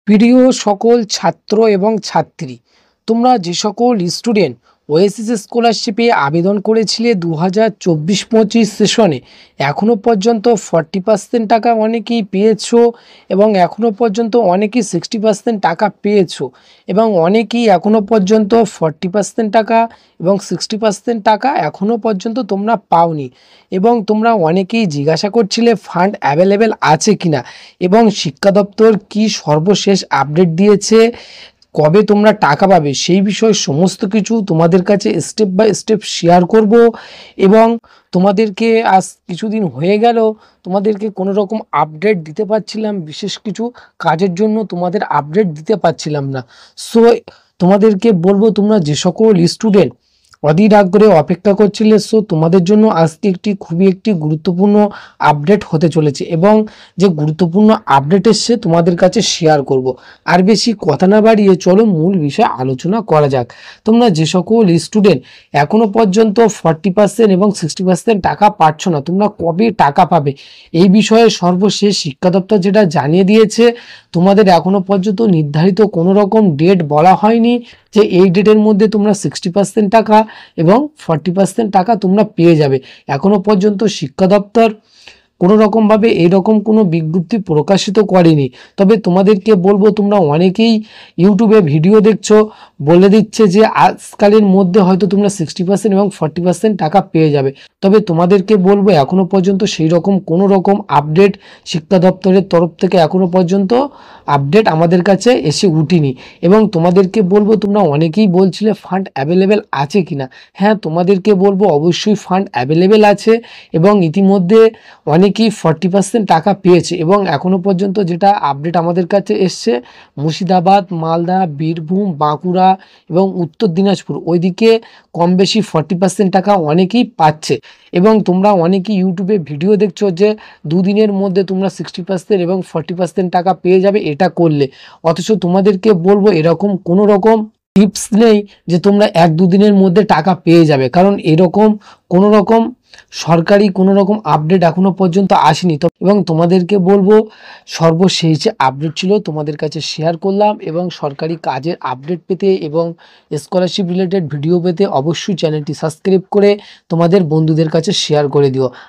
প্রিয় সকল ছাত্র এবং ছাত্রী, তোমরা যে সকল স্টুডেন্ট ওএসএস স্কলারশিপে আবেদন করেছিলে 2024-25 সেশনে এখনও পর্যন্ত 40% টাকা অনেকেই পেয়েছো এবং এখনও পর্যন্ত অনেকেই 60% টাকা পেয়েছো এবং অনেকেই এখনও পর্যন্ত 40% টাকা এবং 60% টাকা এখনও পর্যন্ত তোমরা পাওনি এবং তোমরা অনেকেই জিজ্ঞাসা করছিলে ফান্ড অ্যাভেলেবেল আছে কিনা এবং শিক্ষা দপ্তর কি সর্বশেষ আপডেট দিয়েছে, কবে তোমরা টাকা পাবে সেই বিষয়ে সমস্ত কিছু তোমাদের কাছে স্টেপ বাই স্টেপ শেয়ার করব। এবং তোমাদেরকে আজ কিছুদিন হয়ে গেল তোমাদেরকে কোনো রকম আপডেট দিতে পারছিলাম, বিশেষ কিছু কাজের জন্য তোমাদের আপডেট দিতে পারছিলাম না। সো তোমাদেরকে বলবো, তোমরা যে সকল স্টুডেন্ট অধীর আগ্রহে অপেক্ষা করছিলে, সো তোমাদের জন্য আজকে একটি গুরুত্বপূর্ণ আপডেট হতে চলেছে এবং যে গুরুত্বপূর্ণ আপডেট এসছে তোমাদের কাছে শেয়ার করব। আর বেশি কথা না বাড়িয়ে চলো মূল বিষয়ে আলোচনা করা যাক। তোমরা যে সকল স্টুডেন্ট এখনো পর্যন্ত 40% এবং 60% টাকা পাচ্ছ না, তোমরা কবে টাকা পাবে এই বিষয়ে সর্বশেষ শিক্ষা দপ্তর যেটা জানিয়ে দিয়েছে, তোমাদের এখনো পর্যন্ত নির্ধারিত কোনো রকম ডেট বলা হয়নি যে এই ডেটের মধ্যে তোমরা 60% টাকা এবং 40% টাকা তোমরা পেয়ে যাবে। এখনো পর্যন্ত শিক্ষা দপ্তর কোনো রকমভাবে এরকম কোনো বিজ্ঞপ্তি প্রকাশিত করেনি। তবে তোমাদেরকে বলবো, তোমরা অনেকেই ইউটিউবে ভিডিও দেখছো, বলে দিচ্ছে যে আজকালের মধ্যে হয়তো তোমরা 60% এবং 40% টাকা পেয়ে যাবে। তবে তোমাদেরকে বলবো, এখনো পর্যন্ত সেই রকম কোনো রকম আপডেট শিক্ষা দপ্তরের তরফ থেকে এখনো পর্যন্ত আপডেট আমাদের কাছে এসে উঠিনি। এবং তোমাদেরকে বলবো, তোমরা অনেকেই বলছিলে ফান্ড অ্যাভেলেবেল আছে কিনা। হ্যাঁ, তোমাদেরকে বলবো অবশ্যই ফান্ড অ্যাভেলেবেল আছে এবং ইতিমধ্যে অনেকেই 40% টাকা পেয়েছে এবং এখনো পর্যন্ত যেটা আপডেট আমাদের কাছে এসছে, মুর্শিদাবাদ, মালদা, বীরভূম, বাঁকুড়া এবং উত্তর দিনাজপুর ওইদিকে কম বেশি 40% টাকা অনেকেই পাচ্ছে। এবং তোমরা অনেকেই ইউটিউবে ভিডিও দেখছো যে দুদিনের মধ্যে তোমরা 60% এবং 40% টাকা পেয়ে যাবে এটা করলে, অথচ তোমাদেরকে বলবো এরকম কোনো রকম টিপস নেই যে তোমরা 1-2 দিনের মধ্যে টাকা পেয়ে যাবে, কারণ এরকম কোনো রকম সরকারি কোনো রকম আপডেট এখনো পর্যন্ত আসেনি। তো এবং তোমাদেরকে বলবো, সর্বশেষ যে আপডেট ছিল তোমাদের কাছে শেয়ার করলাম এবং সরকারি কাজের আপডেট পেতে এবং স্কলারশিপ রিলেটেড ভিডিও পেতে অবশ্যই চ্যানেলটি সাবস্ক্রাইব করে তোমাদের বন্ধুদের কাছে শেয়ার করে দিও।